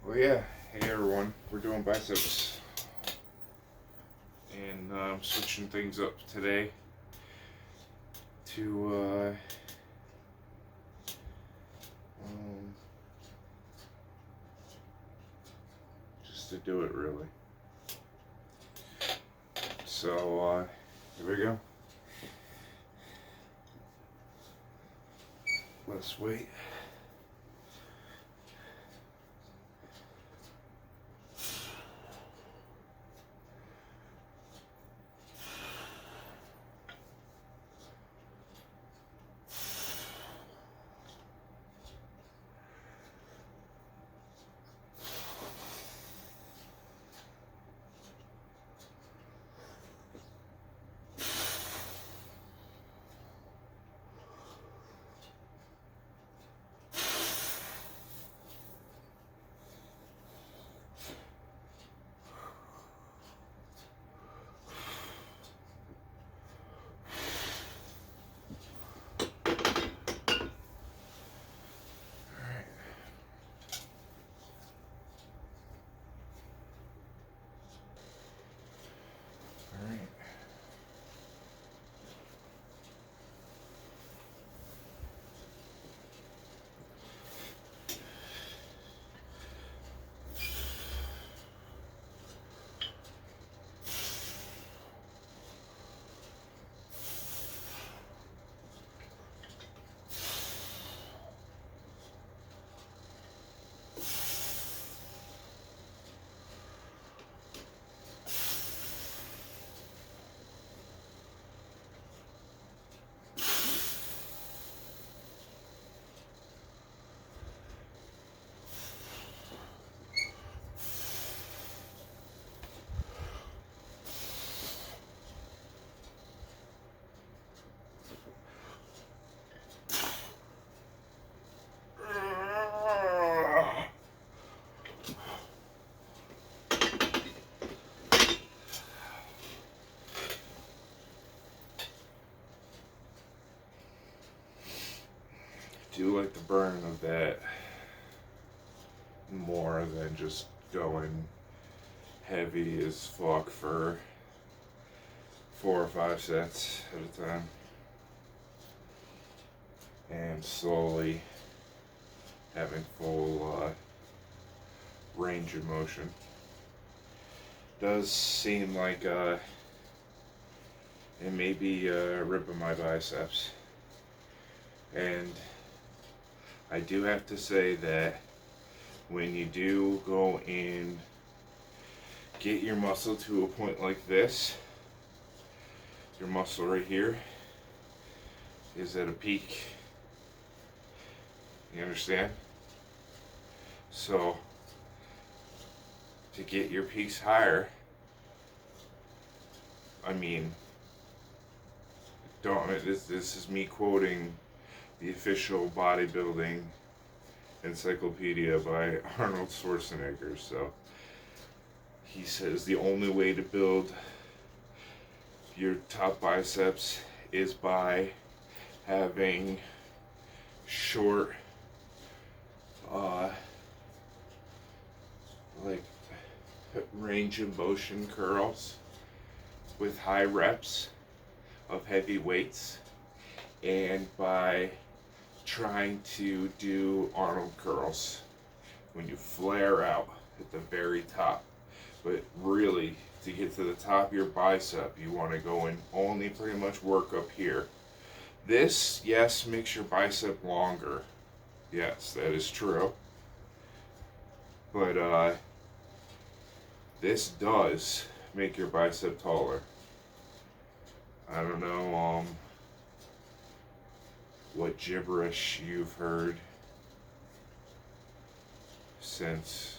Well, yeah. Hey, everyone. We're doing biceps. And I'm switching things up today to, just to do it, really. So, here we go. Let's wait. Alright. Do like the burn of that more than just going heavy as fuck for 4 or 5 sets at a time and slowly having full range of motion. Does seem like it may be ripping my biceps, and I do have to say that when you do go and get your muscle to a point like this, your muscle right here is at a peak. You understand? So, to get your peaks higher, I mean, this is me quoting the official bodybuilding encyclopedia by Arnold Schwarzenegger. So he says the only way to build your top biceps is by having short, like range of motion curls with high reps of heavy weights, and by trying to do Arnold curls when you flare out at the very top. But really, to get to the top of your bicep, you want to go and only pretty much work up here. This, yes, makes your bicep longer. Yes, that is true. But this does make your bicep taller. I don't know what gibberish you've heard since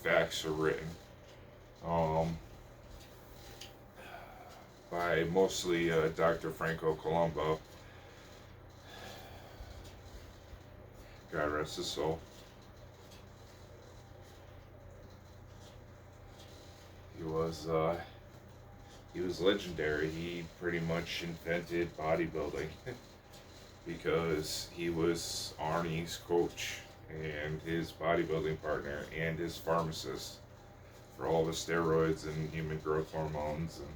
facts are written by mostly Dr. Franco Colombo. God rest his soul. He was legendary. He pretty much invented bodybuilding because he was Arnie's coach and his bodybuilding partner and his pharmacist for all the steroids and human growth hormones and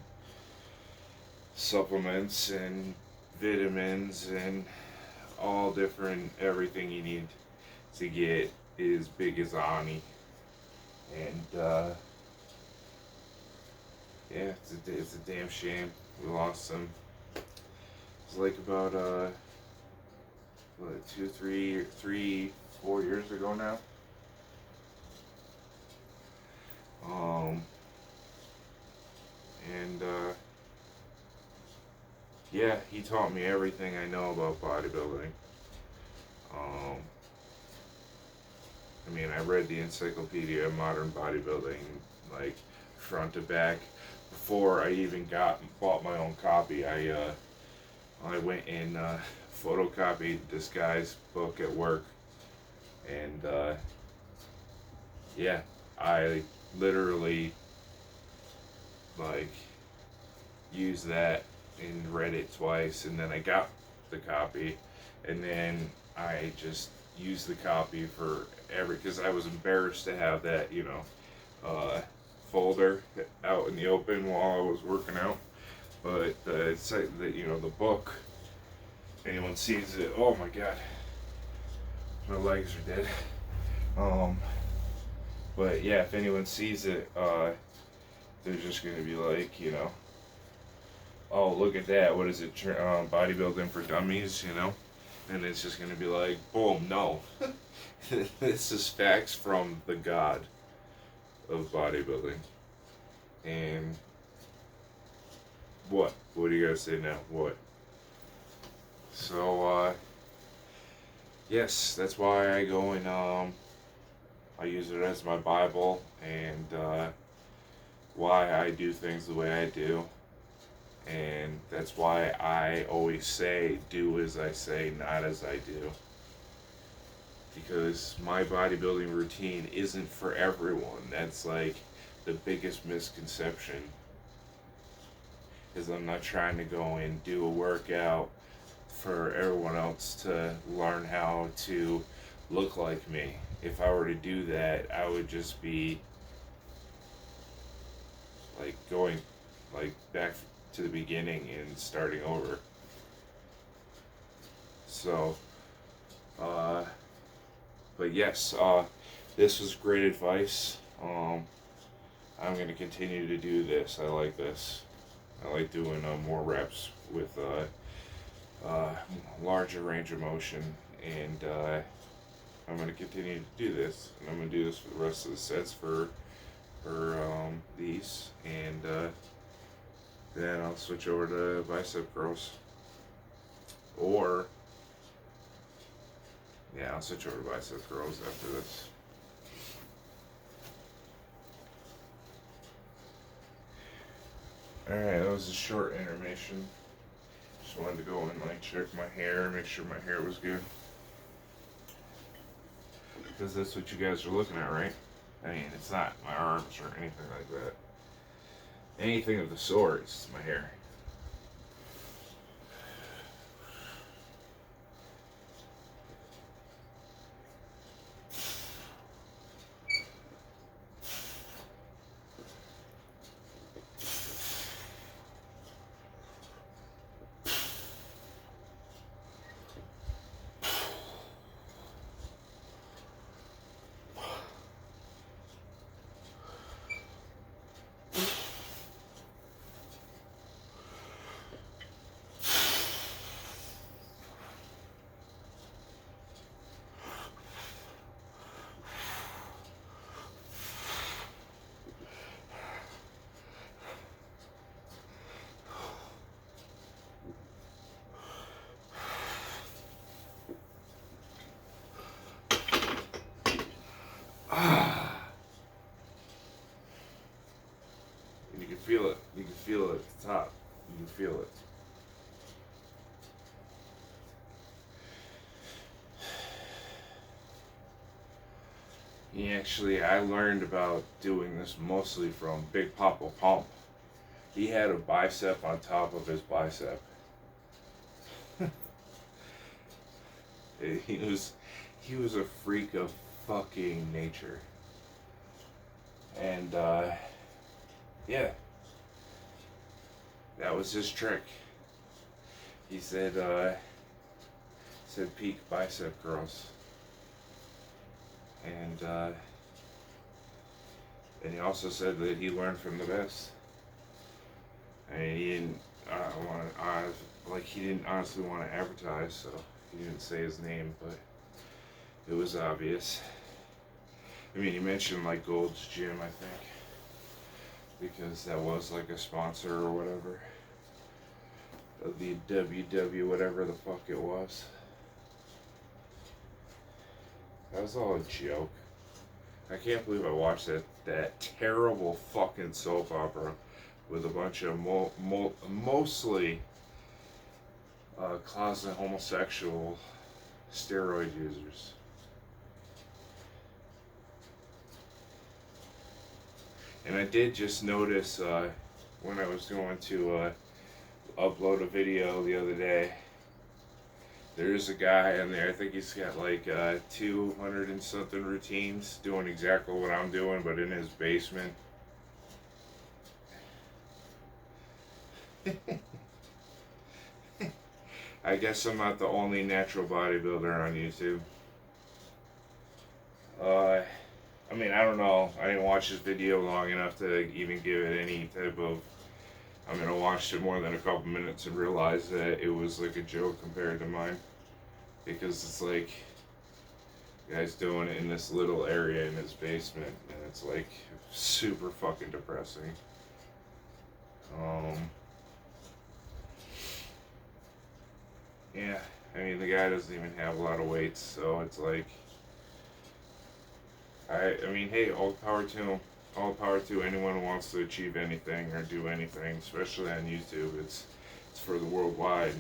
supplements and vitamins and all different everything you need to get as big as Ani. And yeah, it's a damn shame we lost him. It's like about what, 2, 3, 4 years ago now. And yeah, he taught me everything I know about bodybuilding. I mean, I read the Encyclopedia of Modern Bodybuilding, like front to back. Before I even bought my own copy, I went and photocopied this guy's book at work, and yeah, I literally like used that and read it twice, and then I got the copy, and then I just used the copy for because I was embarrassed to have that, folder out in the open while I was working out. But the book, if anyone sees it, oh my god, my legs are dead. But yeah, if anyone sees it, they're just gonna be like, oh, look at that, what is it, bodybuilding for dummies, and it's just gonna be like, boom, no. This is facts from the god of bodybuilding. And what do you guys say now? What? So yes, that's why I go and I use it as my Bible, and why I do things the way I do. And that's why I always say, do as I say, not as I do. Because my bodybuilding routine isn't for everyone. That's like the biggest misconception. Is I'm not trying to go and do a workout for everyone else to learn how to look like me. If I were to do that, I would just be like going like back to the beginning and starting over. So but yes, this was great advice. I'm going to continue to do this. I like this. I like doing more reps with larger range of motion, and I'm going to continue to do this. And I'm going to do this for the rest of the sets for these, and then I'll switch over to bicep curls. Or yeah, I'll switch over to bicep curls after this. Alright, that was a short intermission. Just wanted to go and check my hair, make sure my hair was good. Because that's what you guys are looking at, right? I mean, it's not my arms or anything like that. Anything of the sort, it's my hair. And you can feel it. You can feel it at the top. You can feel it. Actually, I learned about doing this mostly from Big Papa Pump. He had a bicep on top of his bicep. he he was a freak of fucking nature. And, yeah. That was his trick. He said peak bicep curls. And he also said that he learned from the best. I mean, he didn't he didn't honestly want to advertise, so he didn't say his name, but it was obvious. I mean, he mentioned like Gold's Gym, I think, because that was like a sponsor or whatever of the WW, whatever the fuck it was. That was all a joke. I can't believe I watched that terrible fucking soap opera with a bunch of mostly closet homosexual steroid users. And I did just notice when I was going to upload a video the other day, there's a guy in there, I think he's got like 200 and something routines doing exactly what I'm doing, but in his basement. I guess I'm not the only natural bodybuilder on YouTube. I mean, I don't know. I didn't watch this video long enough to even give it any type of... I mean, I watched it more than a couple minutes and realized that it was like a joke compared to mine. Because it's like, the guy's doing it in this little area in his basement, and it's like super fucking depressing. Yeah, I mean, the guy doesn't even have a lot of weights, so it's like, I mean, hey, all power to him. All power to anyone who wants to achieve anything or do anything, especially on YouTube. It's for the worldwide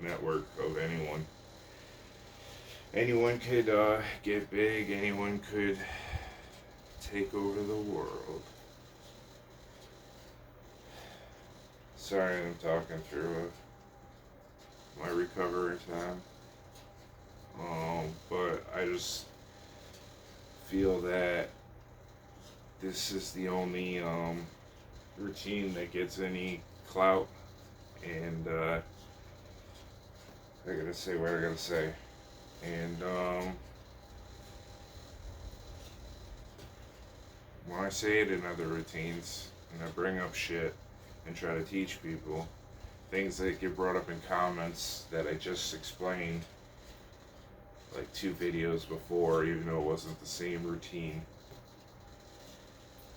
network of anyone. Anyone could get big. Anyone could take over the world. Sorry, I'm talking through my recovery time. But I just feel that this is the only routine that gets any clout, and I gotta say what I gotta say. And when I say it in other routines, and I bring up shit and try to teach people things that get brought up in comments that I just explained like 2 videos before, even though it wasn't the same routine,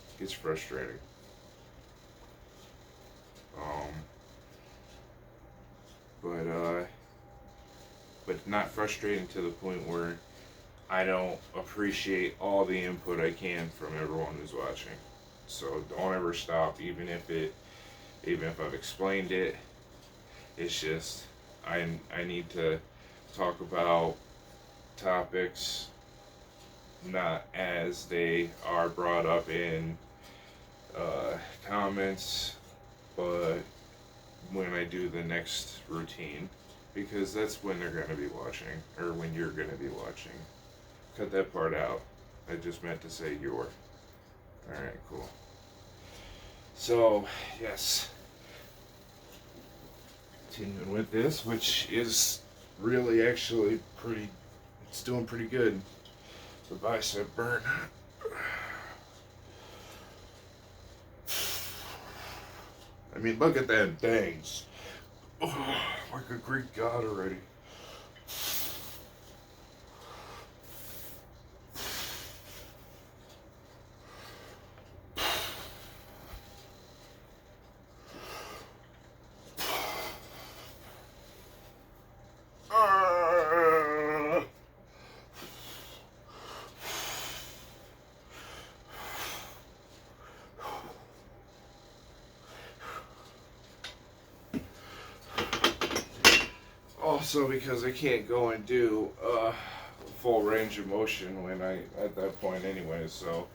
it gets frustrating. But not frustrating to the point where I don't appreciate all the input I can from everyone who's watching. So don't ever stop, even if I've explained it. It's just I need to talk about topics not as they are brought up in comments, but when I do the next routine, because that's when they're going to be watching, or when you're going to be watching. Cut that part out. I just meant to say your. Alright, cool. So, yes. Continuing with this, which is really actually it's doing pretty good. The bicep burn. I mean, look at them things. Oh, like a Greek god already. Also, because I can't go and do full range of motion when at that point anyway, so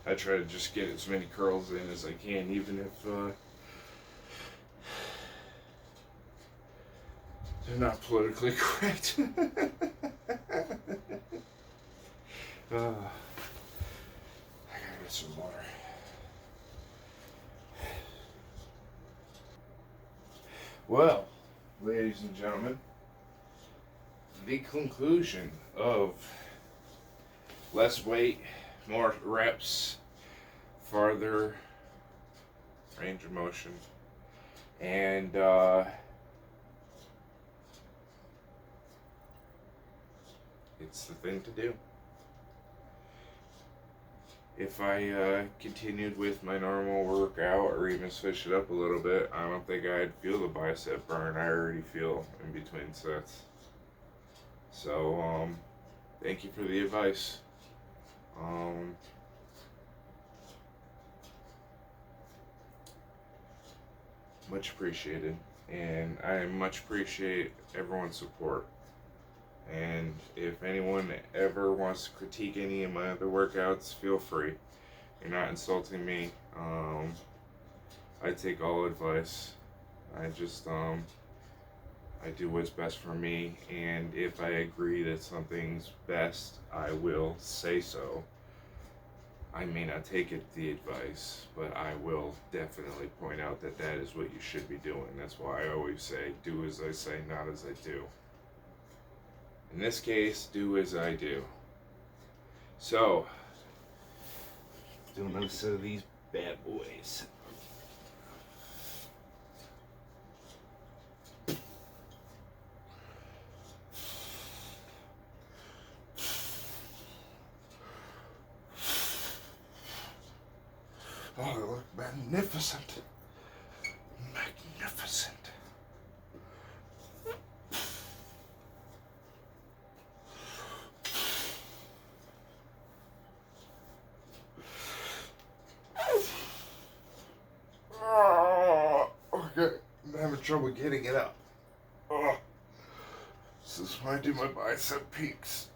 I try to just get as many curls in as I can, even if they're not politically correct. I gotta get some water. Well, ladies and gentlemen, the conclusion of less weight, more reps, farther range of motion, and it's the thing to do. If I continued with my normal workout or even switch it up a little bit, I don't think I'd feel the bicep burn I already feel in between sets. So, thank you for the advice. Much appreciated, and I much appreciate everyone's support. And if anyone ever wants to critique any of my other workouts, feel free. You're not insulting me. I take all advice. I just I do what's best for me, and if I agree that something's best, I will say so. I may not take it the advice, but I will definitely point out that that is what you should be doing. That's why I always say, do as I say, not as I do. In this case, do as I do. So, do another set of these bad boys. Oh, they look magnificent. Magnificent. Oh, okay. I'm having trouble getting it up. Oh, this is when I do my bicep peaks.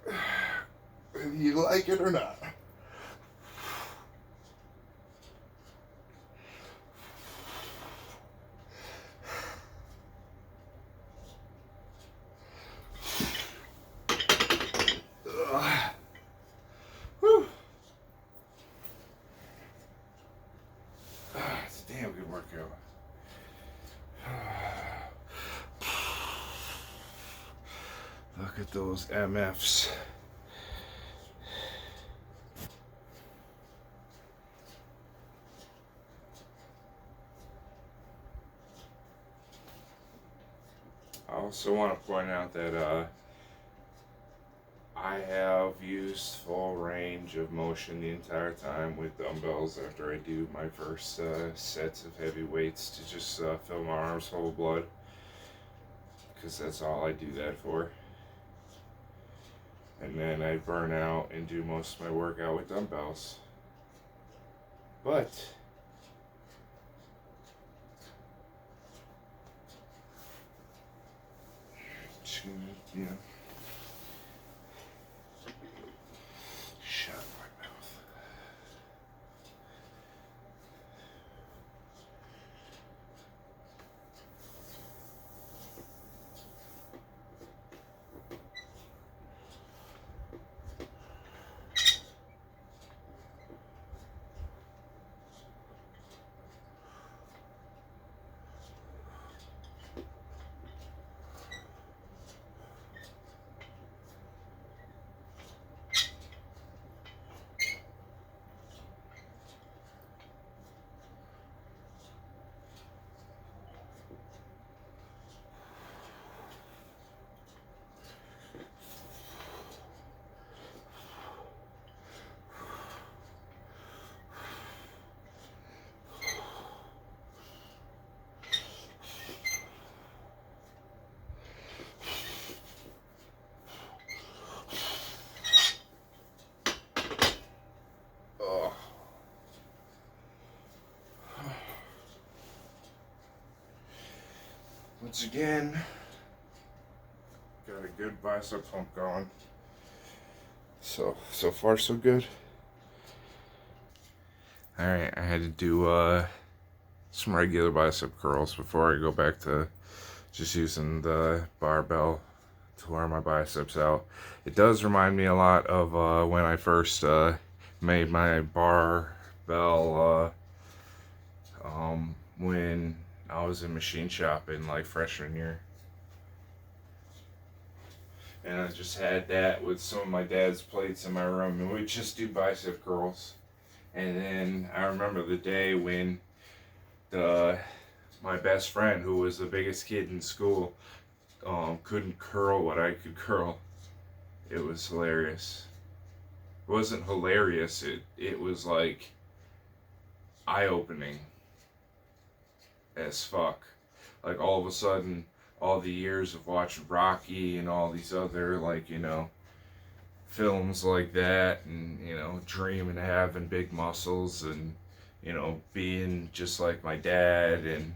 Whether you like it or not. Whew. It's a damn good workout. Look at those MFs. I also want to point out that I have used full range of motion the entire time with dumbbells after I do my first sets of heavy weights to just fill my arms full of blood, because that's all I do that for. And then I burn out and do most of my workout with dumbbells. But you know, shut my mouth. Once again, got a good bicep pump going. So far so good. Alright, I had to do some regular bicep curls before I go back to just using the barbell to wear my biceps out. It does remind me a lot of when I first made my barbell when I was in machine shop in like freshman year. And I just had that with some of my dad's plates in my room, and we'd just do bicep curls. And then I remember the day when my best friend, who was the biggest kid in school, couldn't curl what I could curl. It was hilarious. It wasn't hilarious. It was like eye-opening as fuck. Like all of a sudden, all the years of watching Rocky and all these other, like, you know, films like that, and, you know, dreaming of having big muscles, and, you know, being just like my dad, and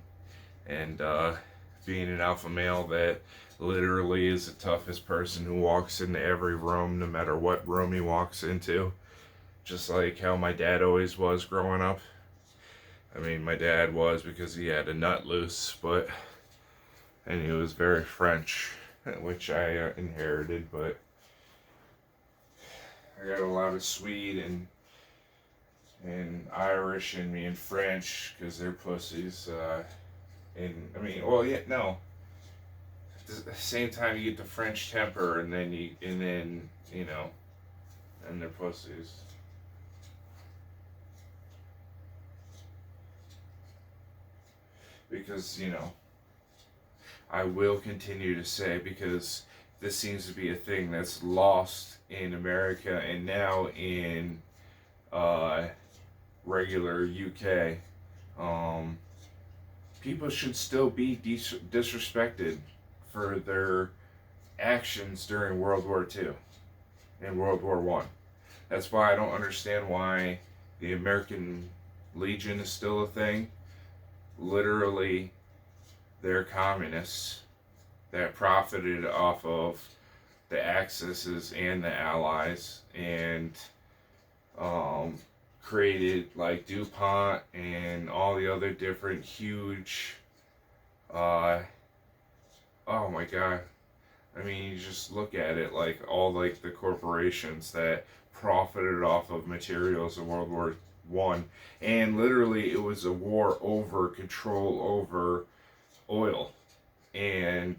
being an alpha male that literally is the toughest person who walks into every room, no matter what room he walks into, just like how my dad always was growing up. I mean, my dad was because he had a nut loose, and he was very French, which I inherited, but I got a lot of Swede and Irish in me, and French, because they're pussies. And I mean, well, yeah, no. At the same time, you get the French temper, and then you know, and they're pussies. Because, you know, I will continue to say, because this seems to be a thing that's lost in America and now in regular UK. People should still be disrespected for their actions during World War II and World War I. That's why I don't understand why the American Legion is still a thing. Literally, they're communists that profited off of the Axis and the Allies, and created like DuPont and all the other different huge, oh my god, I mean, you just look at it, like all like the corporations that profited off of materials of World War I, and literally it was a war over control over oil and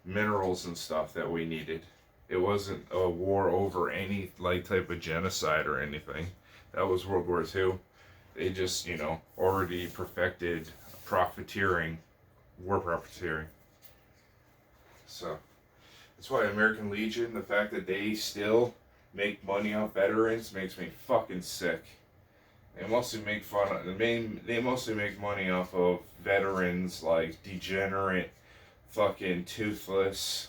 minerals and stuff that we needed. It wasn't a war over any like type of genocide or anything. That was World War II. They just, you know, already perfected profiteering, war profiteering. So that's why American Legion, the fact that they still make money off veterans, makes me fucking sick. They mostly make fun of they mostly make money off of veterans, like degenerate, fucking toothless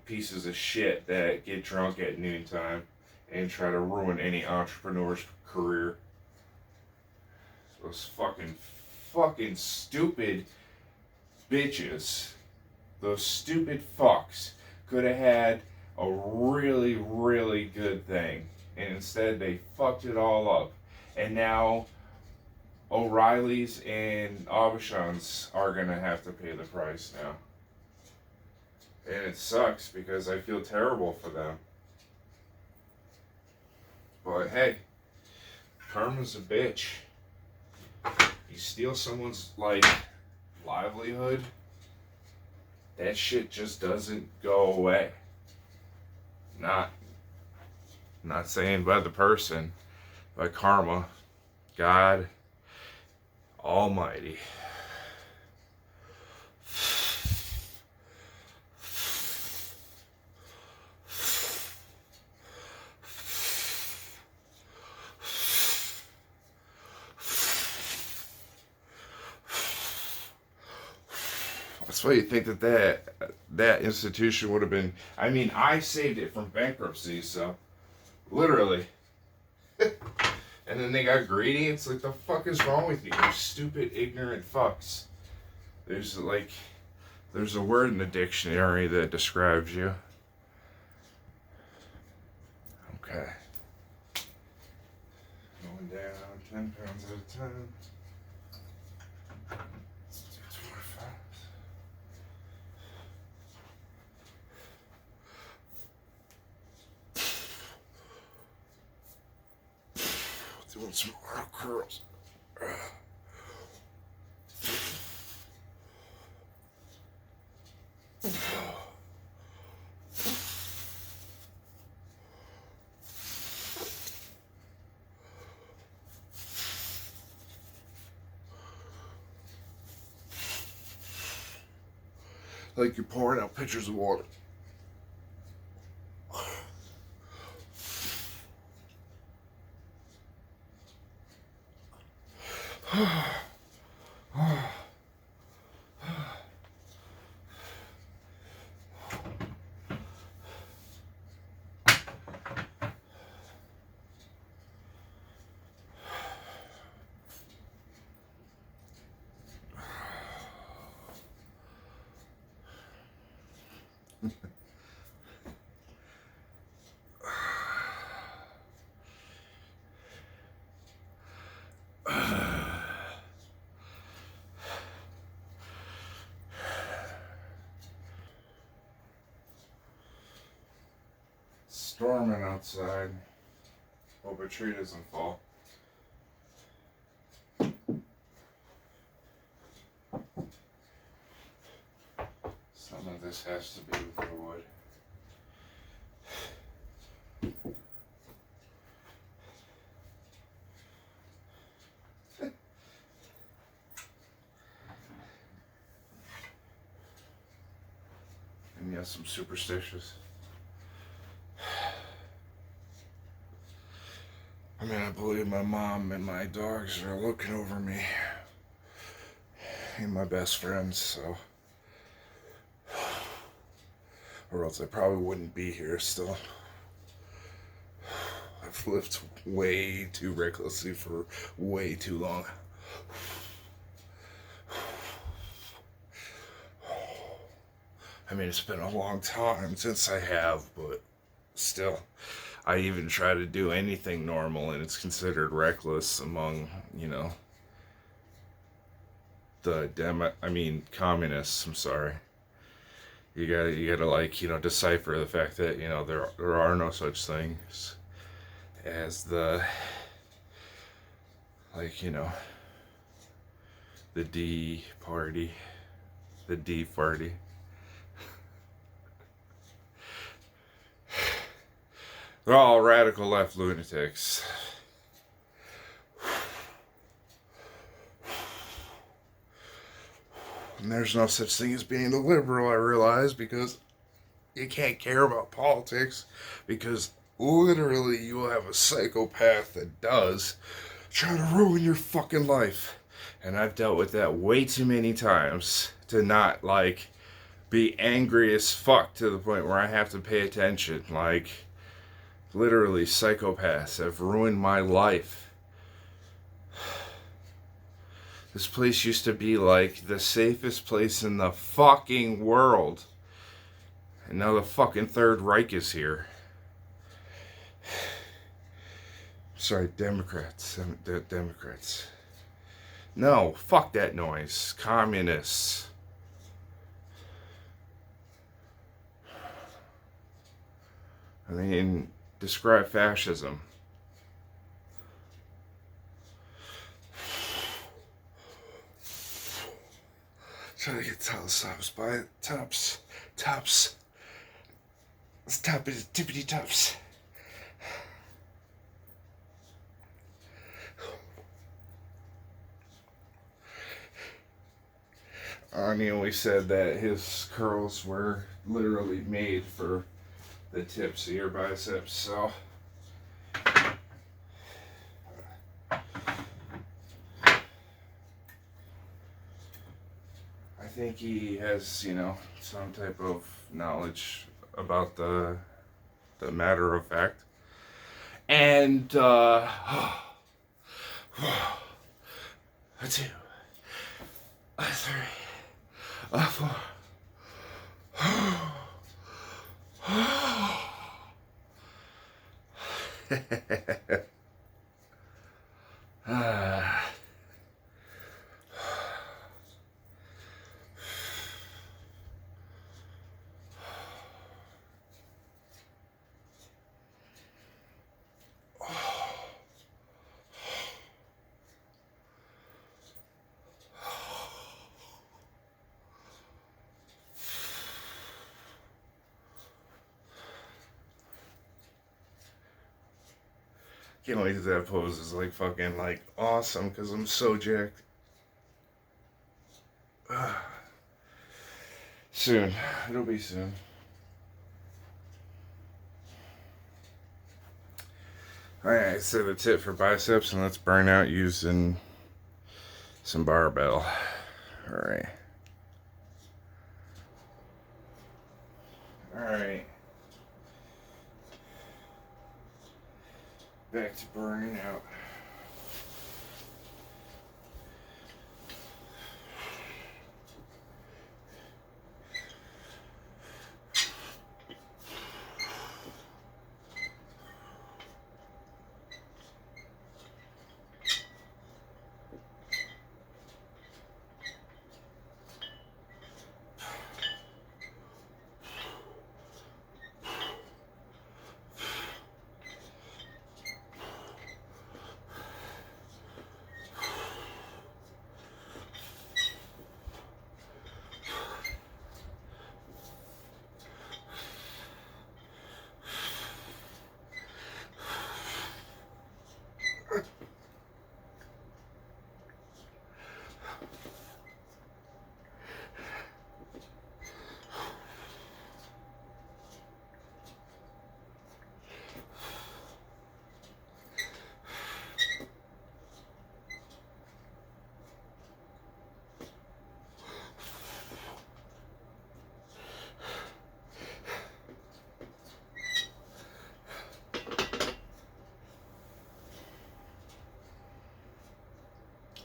pieces of shit that get drunk at noontime and try to ruin any entrepreneur's career. Those fucking stupid bitches, those stupid fucks could have had a really, really good thing, and instead they fucked it all up. And now O'Reilly's and Aubuchon's are gonna have to pay the price now. And it sucks because I feel terrible for them. But hey, karma's a bitch. You steal someone's like livelihood, that shit just doesn't go away. Not saying by the person, by karma, God Almighty. That's why you think that institution would have been. I mean, I saved it from bankruptcy, so literally. And then they got greedy. It's like, the fuck is wrong with you? You stupid, ignorant fucks. There's a word in the dictionary that describes you. Okay. Going down 10 pounds at a time. Doing some arm curls. Like you're pouring out pitchers of water. Storming outside. Hope a tree doesn't fall. Some of this has to be with the wood. And yes, I'm superstitious. I mean, I believe my mom and my dogs are looking over me. And my best friends, so. Or else I probably wouldn't be here still. I've lived way too recklessly for way too long. I mean, it's been a long time since I have, but still. I even try to do anything normal and it's considered reckless among, you know, the communists, I'm sorry. You gotta like, you know, decipher the fact that, you know, there are no such things as the, like, you know, the D party, the D party. They're all radical left lunatics. And there's no such thing as being a liberal, I realize, because you can't care about politics, because literally you will have a psychopath that does try to ruin your fucking life. And I've dealt with that way too many times to not, like, be angry as fuck to the point where I have to pay attention. Like, literally, psychopaths have ruined my life. This place used to be like the safest place in the fucking world. And now the fucking Third Reich is here. Sorry, Democrats. Democrats. No, fuck that noise. Communists. I mean, describe fascism. Trying to get Telesubs by tops. Let's top it, tippity tops. Arnie always said that his curls were literally made for the tips of your biceps, so. I think he has, you know, some type of knowledge about the matter of fact. And, a 2, a 3, a 4. Can't wait till that pose is like fucking like awesome because I'm so jacked. Soon. It'll be soon. Alright, so the tip for biceps, and let's burn out using some barbell. Alright. Alright. Back to burning out.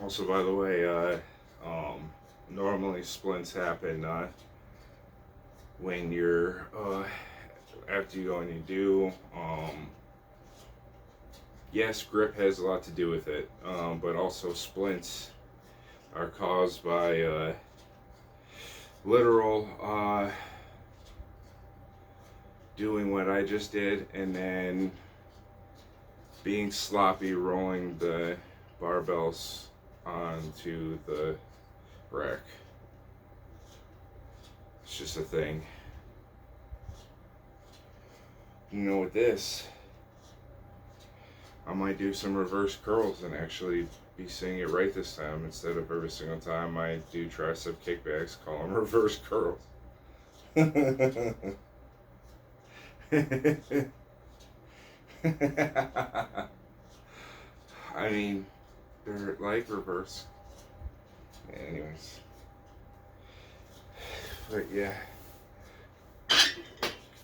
Also, by the way, normally splints happen when you're after you go and you do. Yes, grip has a lot to do with it, but also splints are caused by literal doing what I just did and then being sloppy rolling the barbells onto the rack. It's just a thing. You know, with this, I might do some reverse curls and actually be saying it right this time instead of every single time I do tricep kickbacks, call them reverse curls. I mean, they're like reverse. Anyways. But yeah.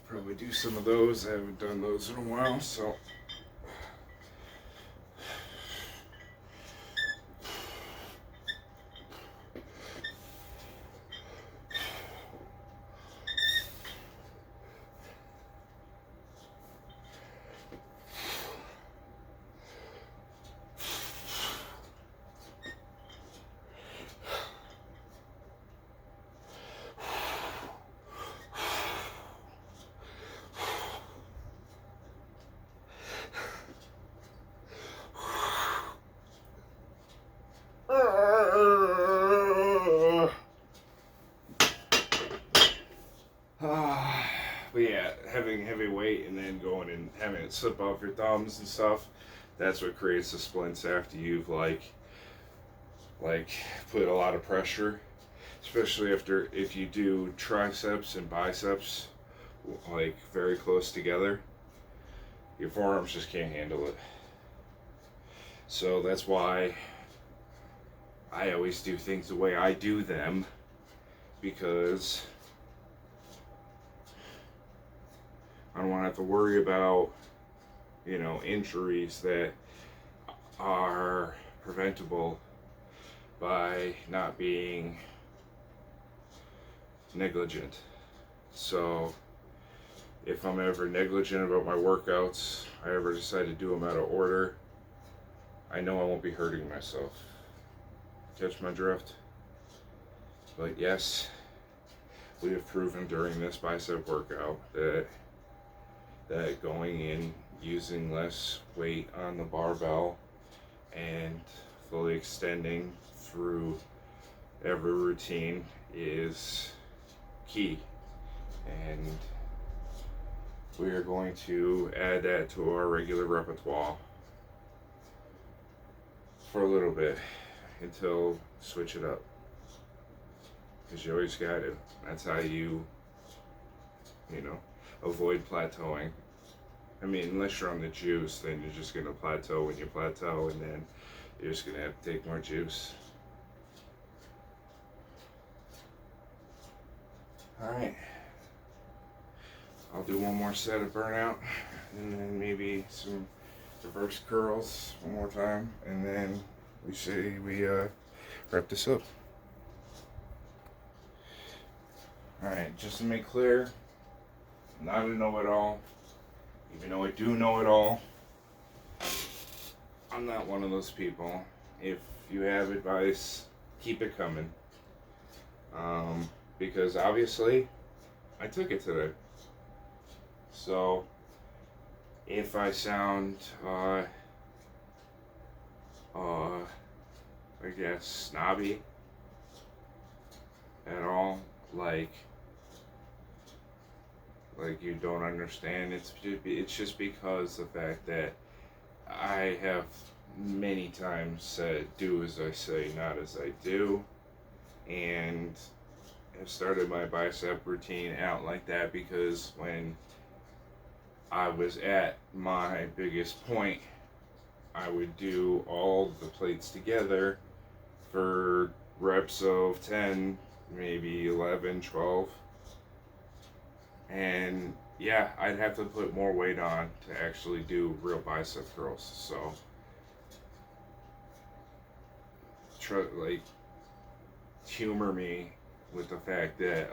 Probably do some of those. I haven't done those in a while, so. But yeah, having heavy weight and then going and having it slip off your thumbs and stuff, that's what creates the splints after you've like put a lot of pressure, especially after if you do triceps and biceps like very close together, your forearms just can't handle it. So that's why I always do things the way I do them, because I don't want to have to worry about, you know, injuries that are preventable by not being negligent. So if I'm ever negligent about my workouts, I ever decide to do them out of order, I know I won't be hurting myself. Catch my drift? But yes, we have proven during this bicep workout that going in, using less weight on the barbell and fully extending through every routine is key. And we are going to add that to our regular repertoire for a little bit until switch it up. Because you always got to. That's how you avoid plateauing. I mean, unless you're on the juice, then you're just going to plateau when you plateau, and then you're just going to have to take more juice. Alright. I'll do one more set of burnout, and then maybe some reverse curls one more time, and then we wrap this up. Alright, just to make clear, I'm not a know-it-all. Even though I do know it all, I'm not one of those people. If you have advice, keep it coming. Because obviously, I took it today. So, if I sound, I guess, snobby at all, like you don't understand, it's just because the fact that I have many times said, do as I say, not as I do, and I've started my bicep routine out like that because when I was at my biggest point, I would do all the plates together for reps of 10, maybe 11, 12. And yeah, I'd have to put more weight on to actually do real bicep curls. So, humor me with the fact that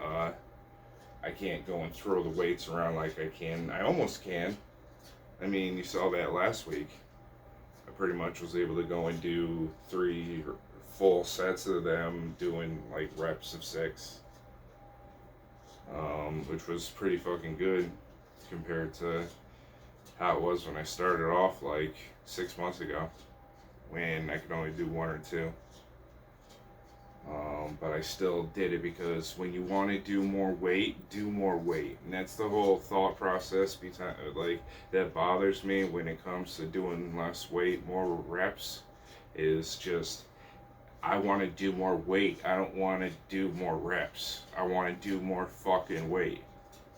I can't go and throw the weights around like I can. I almost can. I mean, you saw that last week. I pretty much was able to go and do 3 full sets of them, doing like reps of 6. Which was pretty fucking good compared to how it was when I started off like 6 months ago, when I could only do 1 or 2. But I still did it because when you want to do more weight, and that's the whole thought process behind, like, that bothers me when it comes to doing less weight, more reps, is just, I want to do more weight. I don't want to do more reps. I want to do more fucking weight.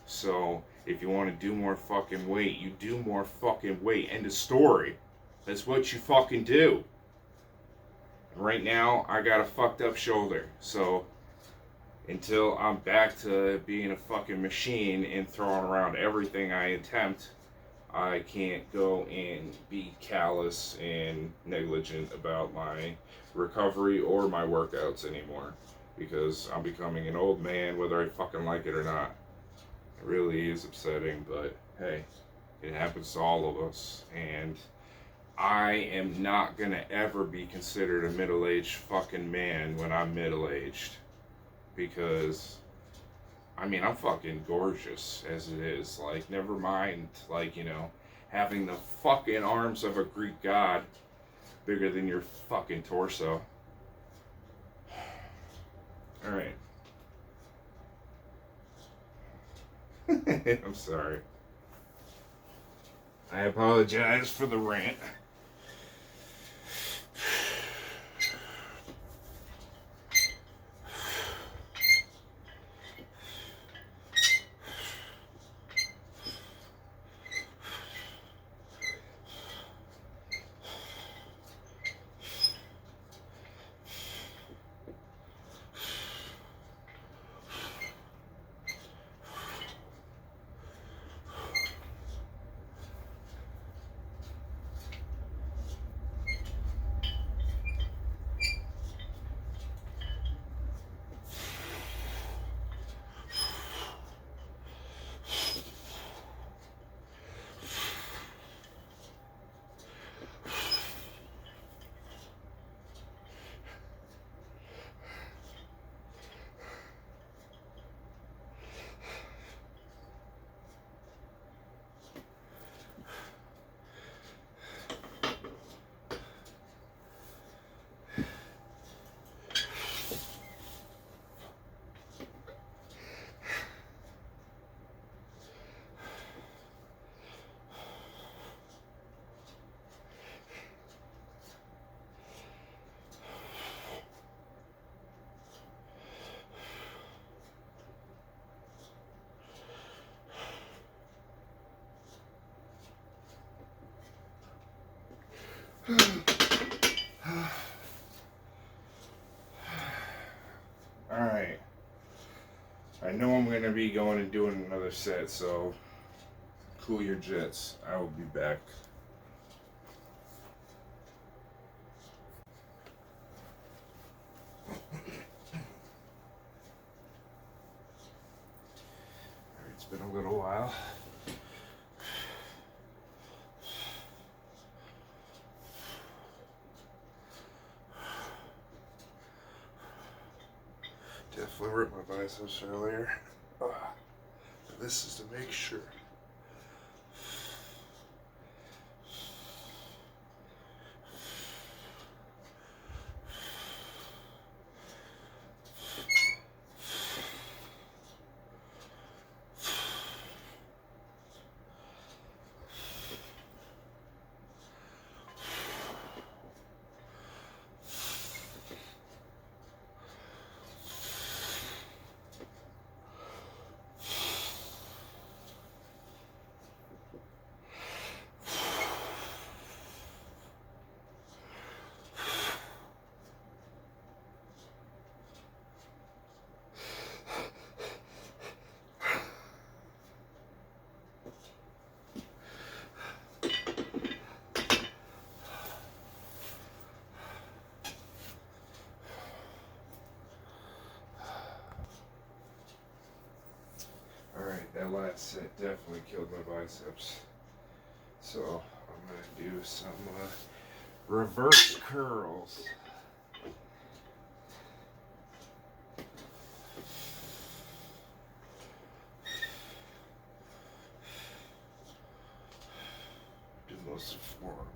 So, if you want to do more fucking weight, you do more fucking weight. End of story. That's what you fucking do. Right now, I got a fucked up shoulder. So, until I'm back to being a fucking machine and throwing around everything I attempt, I can't go and be callous and negligent about my recovery or my workouts anymore, because I'm becoming an old man whether I fucking like it or not. It really is upsetting, but hey, it happens to all of us, and I am not gonna ever be considered a middle-aged fucking man when I'm middle-aged, because I mean, I'm fucking gorgeous as it is. Like, never mind, like, having the fucking arms of a Greek god bigger than your fucking torso. Alright. I'm sorry. I apologize for the rant. Alright. I know I'm going to be going and doing another set, so cool your jets. I will be back. It's been a little while. Definitely ripped my biceps earlier. This is to make sure. Alright, that last set definitely killed my biceps. So I'm going to do some reverse curls. Do most of forearms.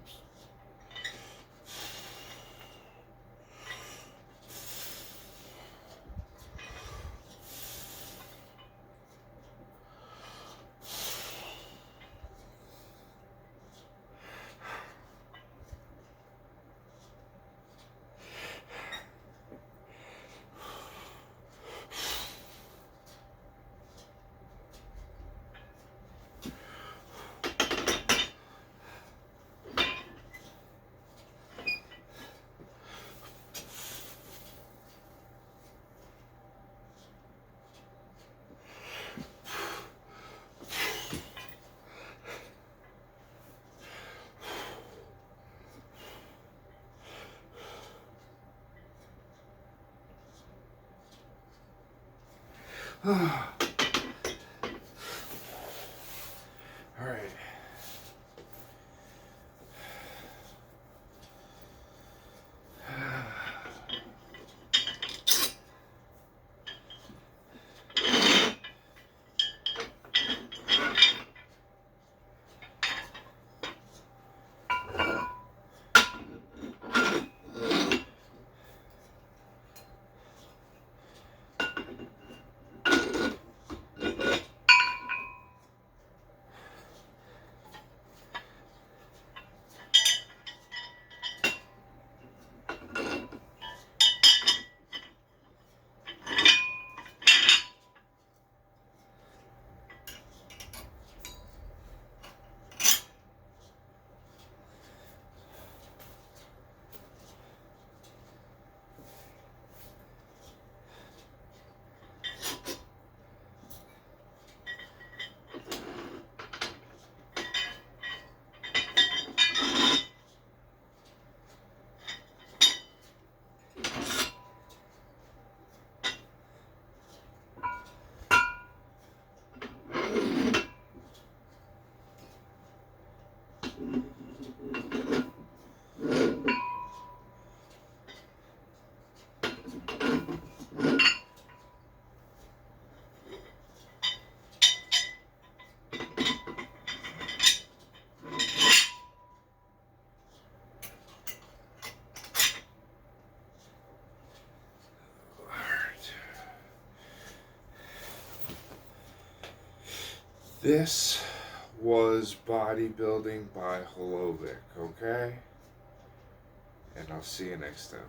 All right. This was bodybuilding by Holovic, okay? And I'll see you next time.